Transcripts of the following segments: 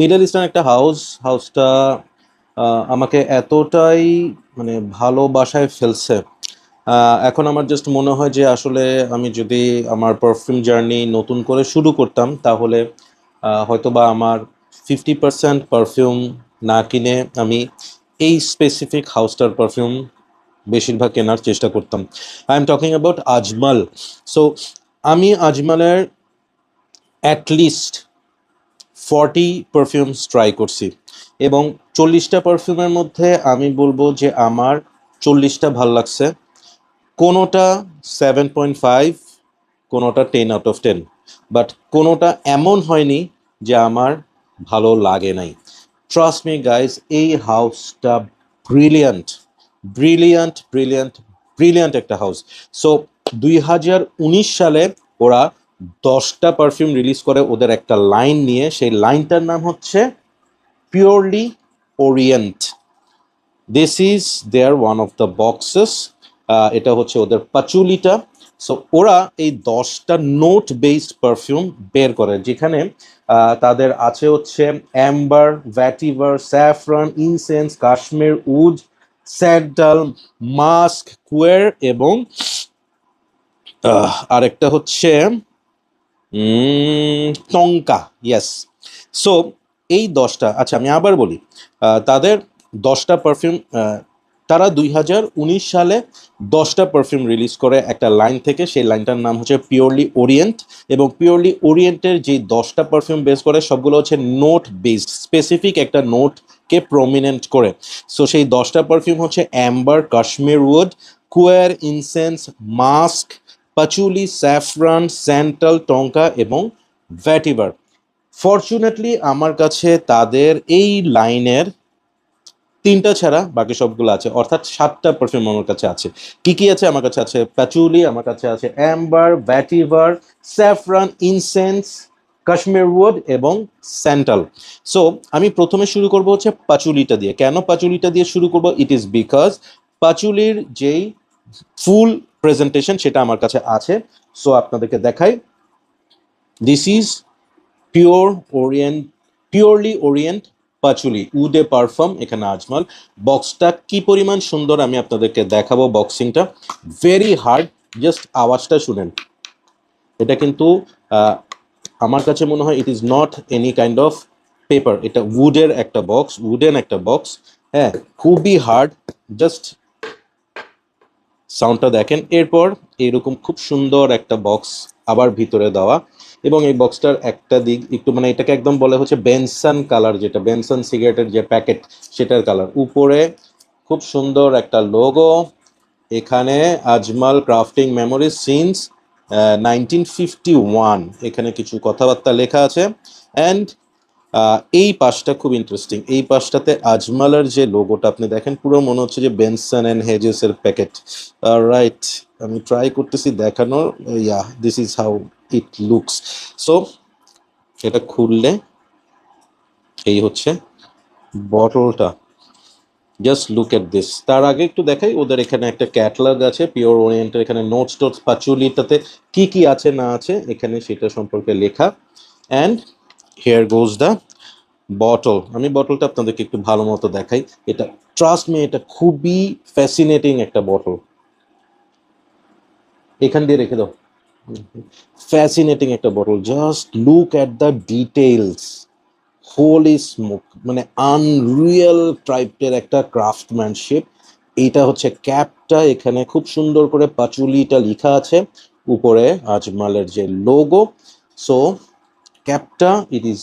Middle eastern একটা হাউসটা আমাকে এতটাই মানে ভালোবাসায় ফেলছে। এখন আমার জাস্ট মনে হয় যে আসলে আমি যদি আমার পারফিউম জার্নি নতুন করে শুরু করতাম তাহলে হয়তোবা আমার 50% পারফিউম না কিনে আমি এই স্পেসিফিক হাউসটার পারফিউম বেশিরভাগ কেনার চেষ্টা করতাম। I am talking about Ajmal. So আমি আজমালের অ্যাটলিস্ট 40 পারফিউমস ট্রাই করছি, এবং 40টা পারফিউমের মধ্যে আমি বলবো যে আমার 40টা ভাল লাগছে। কোনোটা 7.5, কোনোটা 10 আউট অফ 10, বাট কোনোটা এমন হয়নি যে আমার ভালো লাগে নাই। ট্রাস্ট মি গাইজ, এই হাউসটা ব্রিলিয়ান্ট, ব্রিলিয়ান্ট, ব্রিলিয়ান্ট, ব্রিলিয়ান্ট একটা হাউস। সো 2019 সালে ওরা 10টা পারফিউম রিলিজ করে ওদের একটা লাইন নিয়ে, সেই লাইনটার নাম হচ্ছে purely orient. This is their one of the boxes. এটা হচ্ছে ওদের পাচুলিটা। সো ওরা এই 10টা নোট বেসড পারফিউম বের করে, যেখানে তাদের আছে হচ্ছে amber, vetiver, saffron, incense, cashmere wood, sandal, musk, কুয়ার এবং আরেকটা হচ্ছে টঙ্কা। ইয়েস। সো এই 10টা, আচ্ছা আমি আবার বলি, তাদের 10টা পারফিউম, তারা 2019 সালে 10টা পারফিউম রিলিজ করে একটা লাইন থেকে, সেই লাইনটার নাম হচ্ছে পিওরলি ওরিয়েন্ট। এবং পিওরলি ওরিয়েন্টের যে 10টা পারফিউম বেস করে সবগুলো হচ্ছে নোট বেসড, স্পেসিফিক একটা নোটকে প্রমিনেন্ট করে। সো সেই 10টা পারফিউম হচ্ছে অ্যাম্বার, কাশ্মীর উড, কুয়ার, incense, musk, patchouli, saffron, santal, tonka এবং ভ্যাটিভার। ফরচুনেটলি আমার কাছে তাদের এই লাইনের 3টা ছাড়া বাকি সবগুলো আছে, অর্থাৎ 7টা পারফিউম আমার কাছে আছে। কি কি আছে? আমার কাছে আছে প্যাচুলি, আমার কাছে আছে amber, vetiver, saffron, incense, cashmere wood এবং স্যান্টাল। সো আমি প্রথমে শুরু করব হচ্ছে পাচুলিটা দিয়ে। কেন পাচুলিটা দিয়ে শুরু করব? ইট ইজ বিকজ পাচুলির যেই ফুল প্রেজেন্টেশন সেটা আমার কাছে আছে। সো আপনাদেরকে দেখাই। This is pure orient, purely orient patchouli উডে পারফর্ম, এখানে আজমাল। বক্সটা কি পরিমাণ সুন্দর আমি আপনাদেরকে দেখাবো। বক্সিংটা ভেরি হার্ড, জাস্ট আওয়াজটা শুনেন। এটা কিন্তু আহ, আমার কাছে মনে হয় it is not any kind of paper, এটা উডের একটা বক্স, উডেন একটা বক্স। হ্যাঁ, খুবই হার্ড। জাস্ট সাউন্ডটা দেখেন। এরপর এরকম খুব সুন্দর একটা বক্স আবার ভিতরে দেওয়া, এবং এই বক্সটার একটা দিক একটু মানে এটাকে একদম বলে হচ্ছে বেনসন কালার, যেটা বেনসন সিগারেটের যে প্যাকেট সেটার কালার। উপরে খুব সুন্দর একটা লোগো, এখানে আজমাল ক্রাফটিং মেমোরি সিন্স 1951, এখানে কিছু কথাবার্তা লেখা আছে। অ্যান্ড এই পাশটা খুব ইন্টারেস্টিং, এই পাশটাতে আজমালের যে লোগোটা আপনি দেখেন, পুরো মনে হচ্ছে যে বেনসন অ্যান্ড হেজেস এর প্যাকেট। রাইট, আমি ট্রাই করতেছি দেখানোর। Yeah, this is how it looks. So এটা খুললে এই হচ্ছে বটলটা। Just look at this. তার আগে একটু দেখাই, ওদের এখানে একটা ক্যাটালগ আছে পিওর ওরিয়েন্টের, এখানে নোটস টোটস পাচুলিটাতে কি কি আছে না আছে এখানে সেটা সম্পর্কে লেখা। And here goes the bottle. আমি বটলটা আপনাদেরকে একটু ভালো মতো দেখাই। এটা ট্রাস্ট মি, এটা খুবই ফ্যাসিনেটিং একটা বটল। এখান দিয়ে রেখে দাও। ফ্যাসিনেটিং একটা bottle, just look at the details. Holy smoke, মানে আনরিয়েল টাইপের একটা ক্রাফটম্যানশিপ। এইটা হচ্ছে ক্যাপটা, এখানে খুব সুন্দর করে পাচুলিটা লেখা আছে, উপরে আজমালের যে লোগো। সো ক্যাপটা it is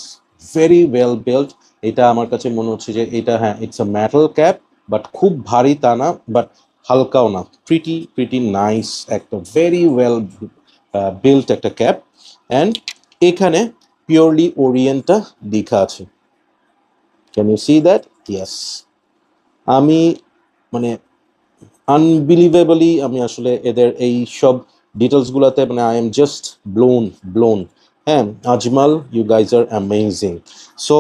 very well build. এটা আমার কাছে মনে হচ্ছে যে এটা, হ্যাঁ, it's a metal cap, but খুব ভারী তা না, বাট হালকাও না, প্রিটি প্রিটি নাইস, একটা ভেরি ওয়েল বিল্ড একটা ক্যাপ। অ্যান্ড এখানে পিওরলি ওরিয়েন্টটা লেখা আছে। Can you see that? Yes. আমি মানে আনবিলিভেবলি আমি আসলে এদের এই সব ডিটেলস গুলাতে মানে I am just blown, blown. হ্যাঁ, Ajmal, you guys are amazing. So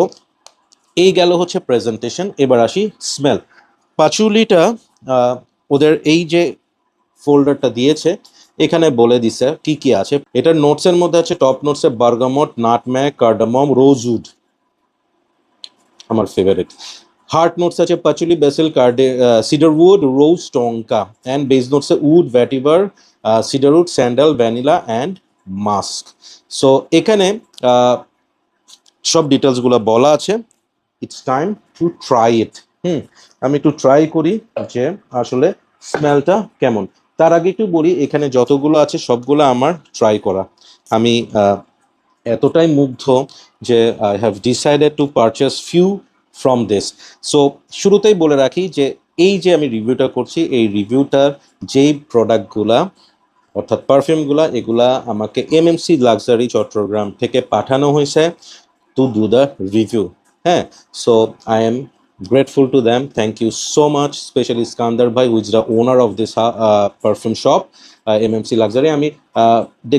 এই গেল হচ্ছে প্রেজেন্টেশন। এবার আসি স্মেল। পাচুলিটা ওদের এই যে ফোল্ডারটা দিয়েছে এখানে বলে দিছে কি কি আছে। এটার নোটসের মধ্যে আছে টপ নোটসে বার্গামট, নাটম্যাগ, কার্ডামম, রোজউড। আমার ফেভারিট। হার্ট নোটস আছে patchouli, basil, cedarwood, rose, tonka. And base notes wood, vetiver, cedarwood, sandal, vanilla and musk. So এখানে সব ডিটেলসগুলো বলা আছে। It's time to try it. আমি একটু ট্রাই করি যে আসলে স্মেলটা কেমন। তার আগে একটু বলি, এখানে যতগুলো আছে সবগুলো আমার ট্রাই করা। আমি এতটাই মুগ্ধ যে I have decided to purchase few from this. So শুরুতেই বলে রাখি যে এই যে আমি রিভিউটা করছি, এই রিভিউটার যেই প্রোডাক্টগুলা অর্থাৎ পারফিউমগুলা, এগুলা আমাকে এমএমসি লাক্সারি চট্টগ্রাম থেকে পাঠানো হয়েছে টু ডু দ্য রিভিউ। হ্যাঁ, so I am grateful to them. Thank you so much, especially Iskandar bhai, who is the owner of this perfume shop, MMC Luxury. আমি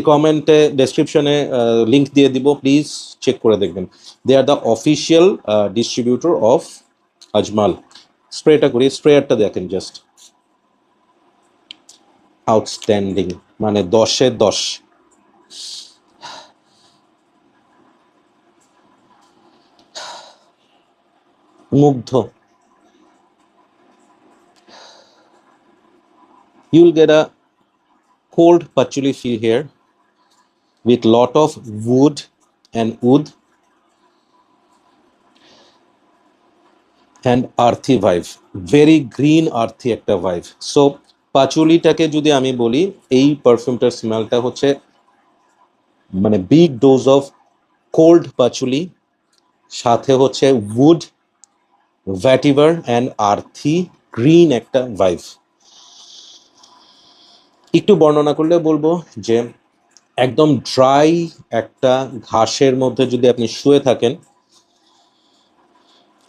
কমেন্টে ডেসক্রিপশনে লিংক দিয়ে দিব, প্লিজ চেক করে দেখবেন। They are the official distributor of Ajmal. স্প্রেটা করি, স্প্রেয়ারটা দেখেন জাস্ট, আউটস্ট্যান্ডিং, মানে 10-এ 10। মুগ্ধ। You'll get a cold patchouli feel here with lot of wood and oud and earthy vibe, very green earthy একটা vibe. So পাচুলিটাকে যদি আমি বলি, এই পারফিউমটার স্মেলটা হচ্ছে মানে বিগ ডোজ অফ কোল্ড পাচুলি, সাথে হচ্ছে উড, ভ্যাটিভার অ্যান্ড আর্থি গ্রিন একটা ভাইব। একটু বর্ণনা করলে বলবো যে একদম ড্রাই একটা ঘাসের মধ্যে যদি আপনি শুয়ে থাকেন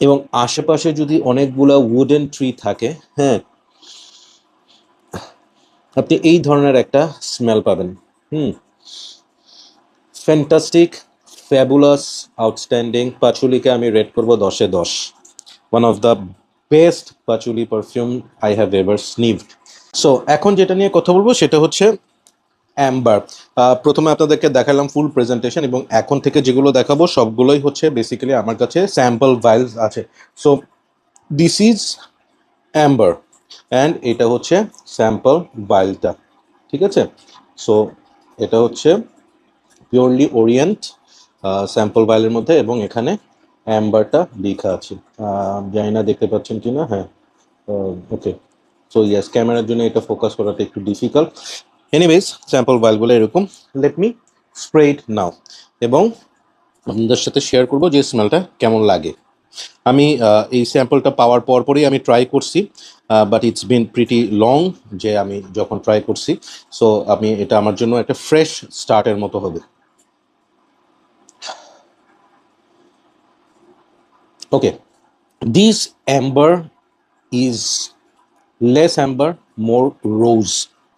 এবং আশেপাশে যদি অনেকগুলা উডেন ট্রি থাকে, হ্যাঁ, আপনি এই ধরনের একটা স্মেল পাবেন। Fantastic, fabulous, outstanding. পাচুলিকে আমি রেট করব 10-এ 10। One of the best patchouli perfume I have ever sniffed. So এখন যেটা নিয়ে কথা বলবো সেটা হচ্ছে অ্যাম্বার। প্রথমে আপনাদেরকে দেখালাম ফুল প্রেজেন্টেশন, এবং এখন থেকে যেগুলো দেখাবো সবগুলোই হচ্ছে বেসিক্যালি আমার কাছে স্যাম্পল ভাইলস আছে। So this is Amber and এটা হচ্ছে স্যাম্পল ভাইলটা, ঠিক আছে? সো এটা হচ্ছে পিওরলি ওরিয়েন্ট স্যাম্পল ভাইলের মধ্যে, এবং এখানে অ্যাম্বারটা লেখা আছে। জানি না দেখতে পাচ্ছেন কিনা, হ্যাঁ, ওকে। সো ইয়েস, ক্যামেরার জন্য এটা ফোকাস করাটা একটু ডিফিকাল্ট। এনিওয়েজ, স্যাম্পল ভাইলগুলো এরকম। লেট মি স্প্রে ইট নাও, এবং আপনাদের সাথে শেয়ার করবো যে স্মেলটা কেমন লাগে। আমি এই স্যাম্পলটা পাওয়ার পরই আমি ট্রাই করছি, but it's been pretty long যে আমি যখন ট্রাই করছি। সো আমি এটা আমার জন্য একটা ফ্রেশ স্টার্টের মতো হবে। ওকে, this amber is less amber, more rose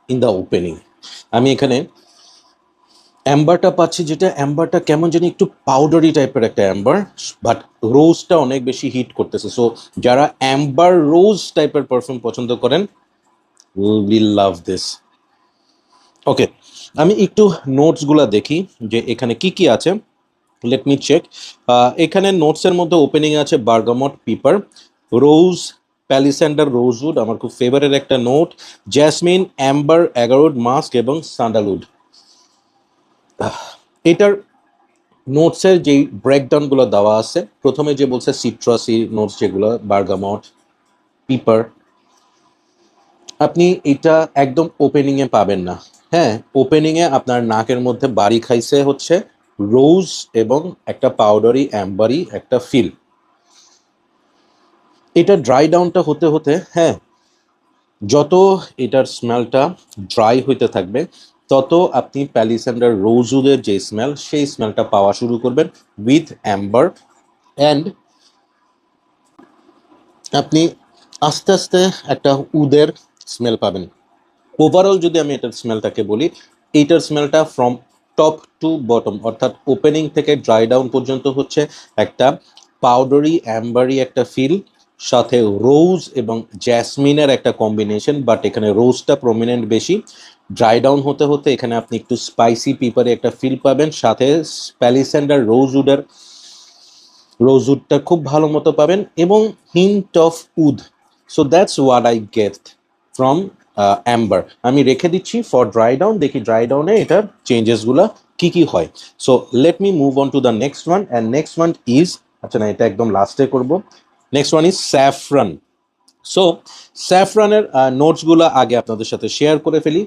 in the opening. আমি এখানে অ্যাম্বারটা পাচ্ছি, যেটা অ্যাম্বারটা কেমন জানি একটু পাউডারি টাইপের একটা অ্যাম্বার, বাট রোজটা অনেক বেশি হিট করতেছে। সো যারা অ্যাম্বার রোজ টাইপের পারফিউম পছন্দ করেন, উইল লাভ দিস। ওকে, আমি একটু নোটসগুলো দেখি যে এখানে কি কি আছে। Let me check. এখানে নোটসের মধ্যে ওপেনিং আছে bergamot, pepper, rose, palisander, rosewood আমার খুব ফেভারেট একটা note, jasmine, amber, agarwood, musk এবং স্যান্ডালউড। এটার নোটসের যেই ব্রেকডাউনগুলো দেওয়া আছে, প্রথমে যে বলছে সিট্রাসি নোটস যেগুলো, বার্গামট, পিপার, আপনি এটা একদম ওপেনিংয়ে পাবেন না। হ্যাঁ, ওপেনিংয়ে আপনার নাকের মধ্যে বাড়ি খাইছে হচ্ছে রোজ এবং একটা পাউডারি অ্যাম্বারি একটা ফিল। এটা ড্রাই ডাউনটা হতে হতে, হ্যাঁ, যত এটার স্মেলটা ড্রাই হইতে থাকবে, তত আপনি প্যালিস্যান্ডার রোজউডের যে স্মেল, সেই স্মেলটা পাওয়া শুরু করবেন উইথ অ্যাম্বার, অ্যান্ড আপনি আস্তে আস্তে একটা উদের স্মেল পাবেন। ওভারঅল যদি আমি এটার স্মেলটাকে বলি, এইটার স্মেলটা ফ্রম টপ টু বটম, অর্থাৎ ওপেনিং থেকে ড্রাই ডাউন পর্যন্ত হচ্ছে একটা পাউডারি অ্যাম্বারি একটা ফিল, সাথে রোজ এবং জ্যাসমিনের একটা কম্বিনেশন, বাট এখানে রোজটা প্রমিনেন্ট বেশি। ড্রাই ডাউন হতে হতে এখানে আপনি একটু স্পাইসি পিপারে একটা ফিল পাবেন, সাথে প্যালিস্যান্ডার রোজউডের রোজউডটা খুব ভালো মতো পাবেন এবং hint of wood. So that's what I get from amber. আমি রেখে দিচ্ছি ফর ড্রাই ডাউন, দেখি ড্রাই ডাউনে এটার চেঞ্জেসগুলো কি কি হয়। So let me move on to the next one, and next one is, আচ্ছা না এটা একদম লাস্টে করব, next one is saffron. So স্যাফরানের নোটসগুলো আগে আপনাদের সাথে শেয়ার করে ফেলি।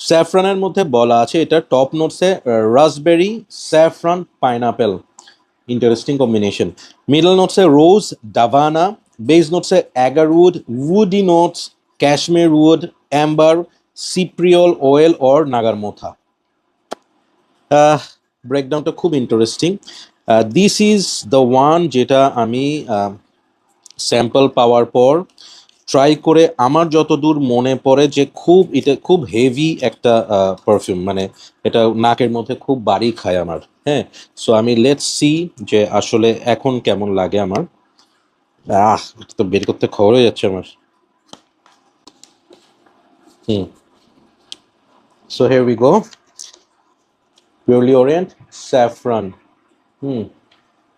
স্যাফরানের মধ্যে বলা আছে এটা টপ নোটসে raspberry, saffron, pineapple, interesting combination. Middle নোটসে রোজ, ডাভানা। বেস নোটসে agarwood, woody notes, cashmere wood, amber, cypriol oil or nagarmotha. ব্রেকডাউনটা খুব interesting. This is the one যেটা আমি স্যাম্পল পাওয়ার পর ট্রাই করে আমার যতদূর মনে পড়ে যে খুব এটা খুব হেভি একটা পারফিউম, মানে এটা নাকের মধ্যে খুব বাড়ি খায় আমার। হ্যাঁ, সো আমি লেটস সি যে আসলে এখন কেমন লাগে আমার। এটা তো বের করতে খবর হয়ে যাচ্ছে আমার। Hmm, so here we go, purely orient saffron. Hmm,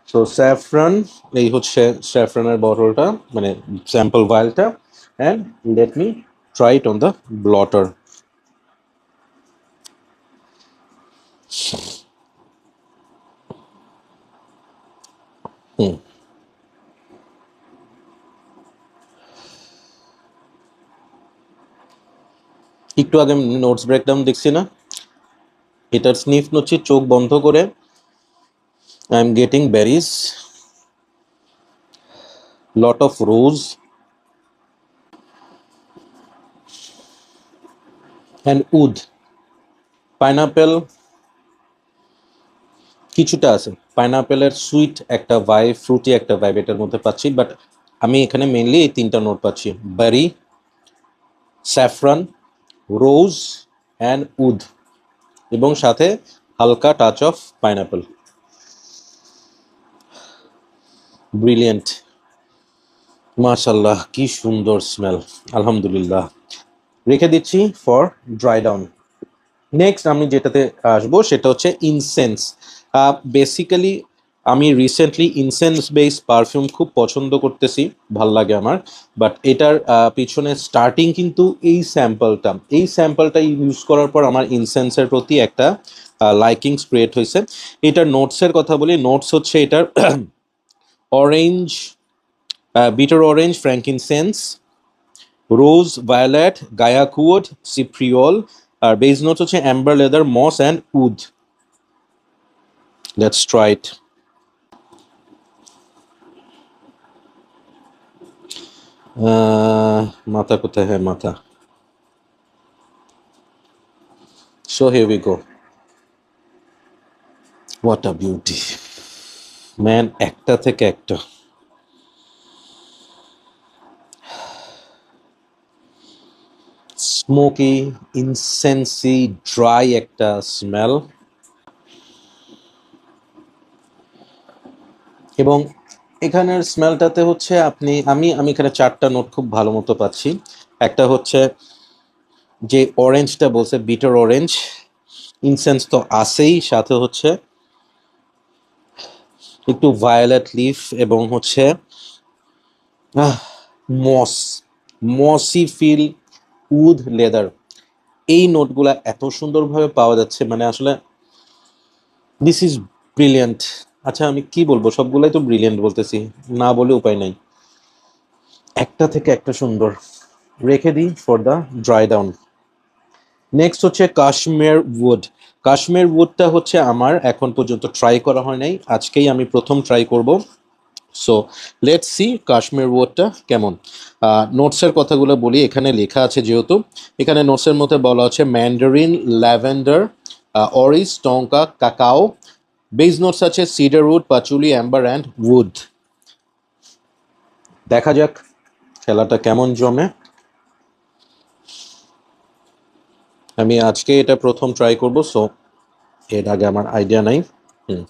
so saffron, এই হচ্ছে স্যাফরানের বটলটা, মানে স্যাম্পল ভাইলটা, and let me try it on the blotter. Hmm, একটু আগে নোটস ব্রেকডাউন দেখছি না, এটার স্নিফ হচ্ছে চোখ বন্ধ করে I am getting berries, lot of rose and wood, pineapple কিছুটা আছে, পাইনাপেলের সুইট একটা ভাইব, ফ্রুটি একটা ভাইব এটার মধ্যে পাচ্ছি, বাট আমি এখানে মেইনলি এই তিনটা নোট পাচ্ছি, বেরি, স্যাফরান, রোজ অ্যান্ড উড, এবং সাথে হালকা টাচ অফ পাইনাপেল। ব্রিলিয়েন্ট, মাশাল্লাহ কি সুন্দর স্মেল, আলহামদুলিল্লাহ। রেখে দিচ্ছি ফর ড্রাই ডাউন। নেক্সট আমি যেটাতে আসবো সেটা হচ্ছে ইনসেন্স। বেসিক্যালি আমি রিসেন্টলি ইনসেন্স বেস পারফিউম খুব পছন্দ করতেছি, ভাল লাগে আমার। বাট এটার পিছনে স্টার্টিং কিন্তু এই স্যাম্পলটা ইউজ করার পর আমার ইনসেন্সের প্রতি একটা লাইকিংস ক্রিয়েট হয়েছে। এটার নোটসের কথা বলি, নোটস হচ্ছে এটার orange, bitter orange, frankincense, rose, violet, guaiacwood, cypriol, আর বেস নোটস হচ্ছে amber leather, moss and wood. Let's try it. মাথা কোথায়, হ্যাঁ মাথা। So here we go, what a beauty man, একটা থেকে একটা। স্মোকি, ইনসেন্সি, ড্রাই একটা স্মেল, এবং এখানের স্মেলটাতে হচ্ছে আমি এখানে চারটা নোট খুব ভালো মতো পাচ্ছি। একটা হচ্ছে যে অরেঞ্জটা বলছে, বিটার অরেঞ্জ, ইনসেন্স তো আছেই, সাথে হচ্ছে একটু ভায়োলেট লিফ, এবং হচ্ছে মস, মসি ফিল, উড, লেদার। এই নোটগুলা এত সুন্দরভাবে পাওয়া যাচ্ছে, মানে আসলে দিস ইজ ব্রিলিয়ান্ট। আচ্ছা আমি কি বলবো, সবগুলাই তো ব্রিলিয়ান্ট বলতেছি, না বলে উপায় নাই, একটা থেকে একটা সুন্দর। রেখে দিই for the dry down. Next হচ্ছে কাশ্মীর উড। কাশ্মীর উডটা হচ্ছে আমার এখন পর্যন্ত ট্রাই করা হয় নাই, আজকেই আমি প্রথম ট্রাই করব। সো লেটস সি কাশ্মীর উডটা কেমন। নোটসের কথাগুলো বলি, এখানে লেখা আছে যেহেতু, এখানে নোটসের মধ্যে বলা হচ্ছে mandarin, lavender, orris, tonka, cacao. Base notes আছে cedarwood, patchouli, amber and wood. দেখা যাক খেলাটা কেমন জমে। আমি আজকে এটা প্রথম ট্রাই করব, সো এর আগে আমার আইডিয়া নাই। হুম,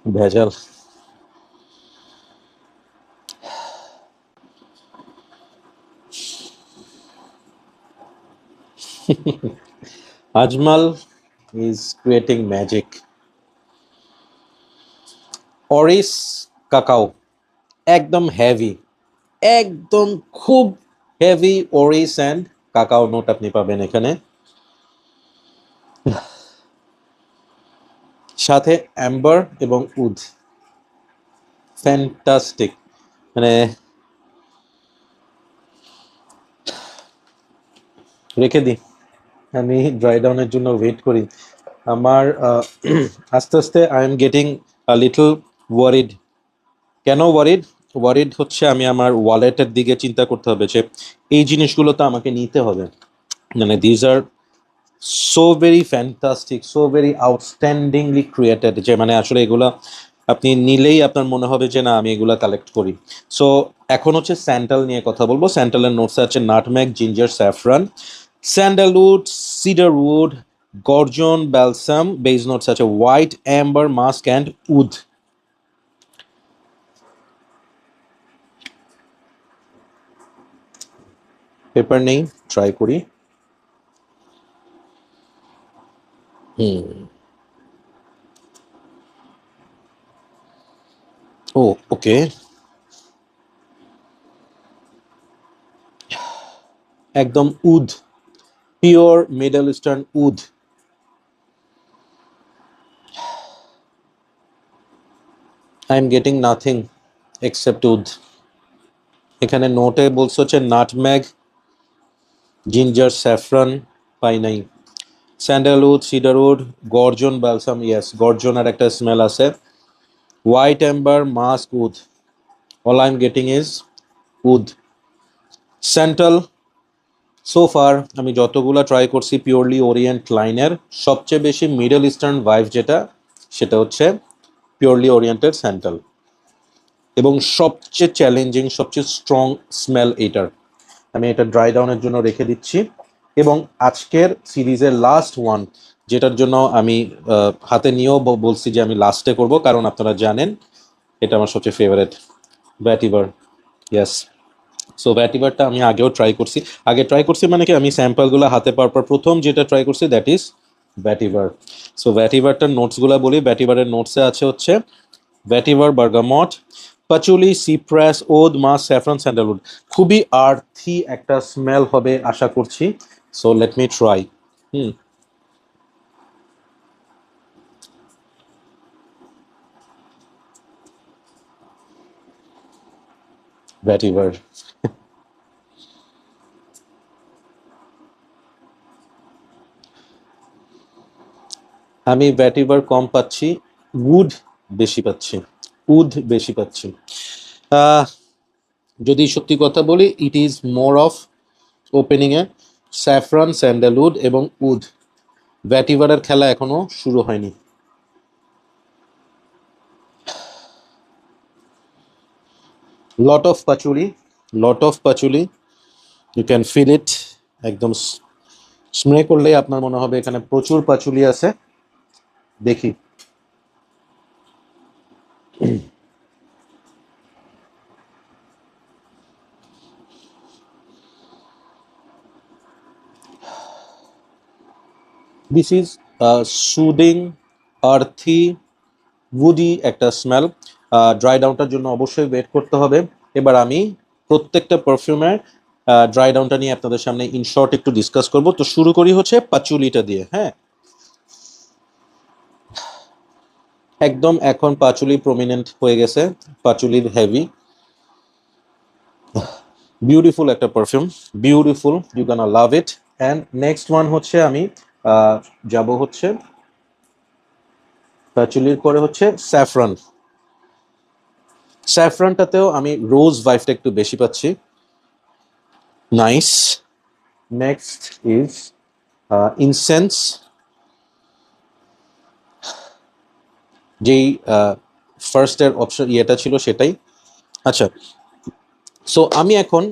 ভেজাল। Ajmal is creating magic. Orris cacao একদম হেভি, একদম খুব heavy orris and cacao note আপনি পাবেন এখানে, সাথে অ্যাম্বার এবং উড। ফ্যান্টাস্টিক, মানে রেখে দিই, আমি ড্রাই ডাউনের জন্য ওয়েট করি। আমার আস্তে আস্তে I am getting little worried. কেন ওয়ারিড? ওয়ারিড হচ্ছে আমি আমার ওয়ালেটের দিকে চিন্তা করতে হবে যে এই জিনিসগুলো তো আমাকে নিতে হবে, মানে these are so very fantastic, so very outstandingly created, যে মানে আসলে এগুলা আপনি নিলেই আপনার মনে হবে যে না আমি এগুলা কালেক্ট করি। সো এখন হচ্ছে স্যান্ডাল নিয়ে কথা বলবো। স্যান্ডালের নোটস আছে nutmeg, ginger, saffron, sandalwood, cedarwood, gurjan, balsam. Base notes আছে white, amber, musk and wood. Pepper নেই, ট্রাই করি। ও ওকে, একদম wood, pure middle eastern wood. I am getting nothing except wood. এখানে নোটে বলছে হচ্ছে নাটম্যাগ, জিঞ্জার, স্যাফরান, পাই নাই। স্যান্ডালউড, সিডারউড, গর্জন, ব্যালসাম, ইয়েস গর্জনের একটা স্মেল আছে। White amber, musk, wood. All I am getting is wood. Santal so far আমি যতগুলা ট্রাই করছি পিওরলি ওরিয়েন্ট লাইনের, সবচেয়ে বেশি মিডল ইস্টার্ন ভাইব যেটা, সেটা হচ্ছে পিওরলি ওরিয়েন্টেড স্যান্টাল, এবং সবচেয়ে চ্যালেঞ্জিং, সবচেয়ে স্ট্রং স্মেল এটার। আমি এটা ড্রাই ডাউনের জন্য রেখে দিচ্ছি। এবং আজকের সিরিজের লাস্ট ওয়ান, যেটার জন্য আমি হাতে নিয়েও বলছি যে আমি লাস্টে করব, কারণ আপনারা জানেন এটা আমার সবচেয়ে ফেভারেট, ভ্যাটিভার। ইয়েস, সো ভ্যাটিভারটা আমি আগেও ট্রাই করছি। আগে ট্রাই করছি মানে কি, আমি স্যাম্পলগুলো হাতে পাওয়ার পর প্রথম যেটা ট্রাই করছি দ্যাট ইজ ভ্যাটিভার। সো ভ্যাটিভারটার নোটসগুলো বলি। ভ্যাটিভারের নোটসে আছে হচ্ছে vetiver, bergamot, patchouli, cypress, oud, musk, saffron, sandalwood. খুবই আর্থি একটা স্মেল হবে আশা করছি। So let me try. Hmm, vetiver. আমি ভ্যাটিভার কম পাচ্ছি, উড বেশি পাচ্ছি, উড বেশি পাচ্ছি। আহ, যদি সত্যি কথা বলি, it is more of opening a saffron, sandalwood এবং উড। ভ্যাটিভারের খেলা এখনো শুরু হয়নি। Lot of patchouli, lot of patchouli, you can feel it. একদম স্প্রে করলেই আপনার মনে হবে এখানে প্রচুর পাচুলি আছে। দেখি, this is soothing, Arthi, woody একটা স্মেল। ড্রাই ডাউনটার জন্য অবশ্যই ওয়েট করতে হবে। এবার আমি প্রত্যেকটা পারফিউমের ড্রাই ডাউনটা নিয়ে আপনাদের সামনে ইন শর্ট একটু ডিসকাস করব। তো শুরু করি হচ্ছে পাচুলিটা দিয়ে। হ্যাঁ, একদম এখন পাচুলি প্রমিনেন্ট হয়ে গেছে, পাচুলির হেভি, বিউটিফুল একটা perfume, beautiful, you gonna love it. And next one হচ্ছে আমি যাব হচ্ছে পাচুলির পরে হচ্ছে স্যাফরন। স্যাফরনটাতেও আমি রোজ ভাইবটা একটু বেশি পাচ্ছি। নাইস। নেক্সট ইজ ইনসেন্স, যেই ফার্স্টের অপশন ইয়েটা ছিল সেটাই। আচ্ছা, সো আমি এখন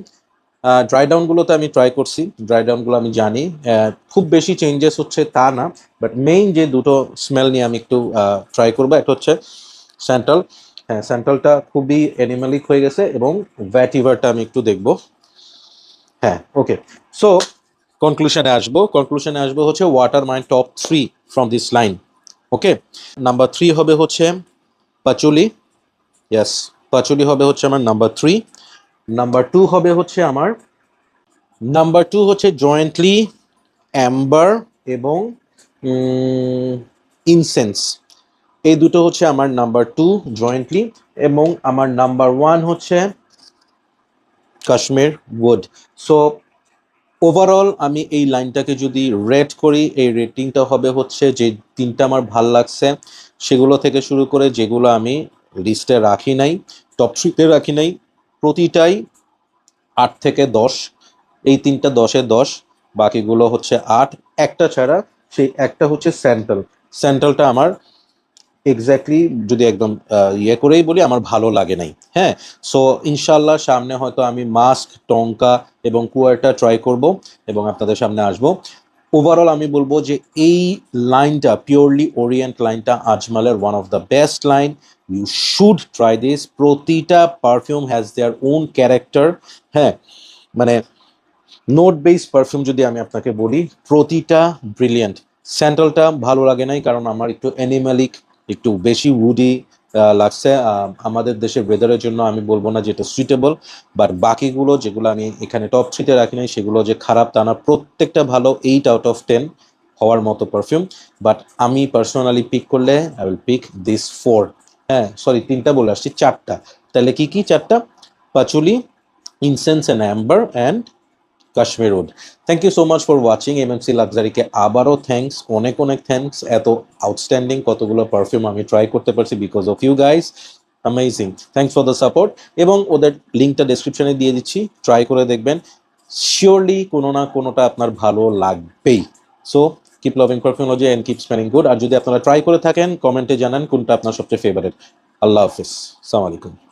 ড্রাই ডাউনগুলোতে আমি ট্রাই করছি, ড্রাই ডাউনগুলো আমি জানি খুব বেশি চেঞ্জেস হচ্ছে তা না, বাট মেইন যে দুটো স্মেল নিয়ে আমি একটু ট্রাই করবো। একটা হচ্ছে স্যান্টাল, হ্যাঁ স্যান্টালটা খুবই অ্যানিমালিক হয়ে গেছে, এবং ভ্যাটিভারটা আমি একটু দেখবো। হ্যাঁ ওকে, সো কনক্লুশনে আসবো হচ্ছে what are my top 3 from this line. Okay, number 3 হবে হচ্ছে পাচুলি। ইয়েস, পাচুলি হবে হচ্ছে আমার নাম্বার 3। নাম্বার 2 হচ্ছে জয়েন্টলি অ্যাম্বার এবং ইনসেন্স। এই দুটো হচ্ছে আমার নাম্বার 2 জয়েন্টলি, এবং আমার নাম্বার 1 হচ্ছে কাশ্মীর উড। সো ওভারঅল আমি এই লাইনটাকে যদি রেট করি, এই রেটিংটা হবে হচ্ছে যে তিনটা আমার ভাল লাগছে সেগুলো থেকে শুরু করে যেগুলো আমি লিস্টে রাখি নাই, টপ 3-তে রাখি নাই, প্রতিটাই 8 থেকে 10। এই তিনটা 10-এ 10, বাকিগুলো হচ্ছে 8। একটা ছাড়া, সেই একটা হচ্ছে স্যান্টালটা আমার এক্স্যাক্টলি যদি একদম ইয়ে করেই বলি, আমার ভালো লাগে নাই। হ্যাঁ, সো ইনশাল্লাহ সামনে হয়তো আমি মাস্ক, টঙ্কা এবং কুয়ারটা ট্রাই করব এবং আপনাদের সামনে আসব। ওভারঅল আমি বলবো যে এই লাইনটা, পিওরলি ওরিয়েন্ট লাইনটা, আজমালের one of the best line. You should try this. প্রতিটা perfume has their own character. হ্যাঁ, মানে নোট বেস পারফিউম যদি আমি আপনাকে বলি, প্রতিটা ব্রিলিয়েন্ট। স্যান্ডেলটা ভালো লাগে নাই কারণ আমার একটু অ্যানিমালিক, একটু বেশি উডি লাগছে। আমাদের দেশের ওয়েদারের জন্য আমি বলবো না যেটা সুইটেবল, বাট বাকিগুলো যেগুলো আমি এখানে টপ 3-তে রাখি নাই সেগুলো যে খারাপ তা না, প্রত্যেকটা ভালো, 8/10 হওয়ার মতো পারফিউম। বাট আমি পার্সোনালি পিক করলে আই উইল পিক দিস 4। হ্যাঁ, সরি, 3টা বলে আসছি, 4টা। তাহলে কি কি 4টা? Patchouli, incense and amber, and cashmere wood. Thank you so much for watching. MMC লাক্সারিকে আবারও থ্যাঙ্কস, অনেক অনেক থ্যাঙ্কস। এত আউটস্ট্যান্ডিং কতগুলো পারফিউম আমি ট্রাই করতে পারছি because of you guys. Amazing, thanks for the support. এবং ওদের লিঙ্কটা ডেসক্রিপশনে দিয়ে দিচ্ছি, ট্রাই করে দেখবেন। শিওরলি কোনো না কোনোটা আপনার ভালো লাগবেই। So keep loving perfumology and keep smelling good. আর যদি আপনারা ট্রাই করে থাকেন, কমেন্টে জানান কোনটা আপনার সবচেয়ে ফেভারিট। আল্লাহ হাফিজ, আসসালামু আলাইকুম।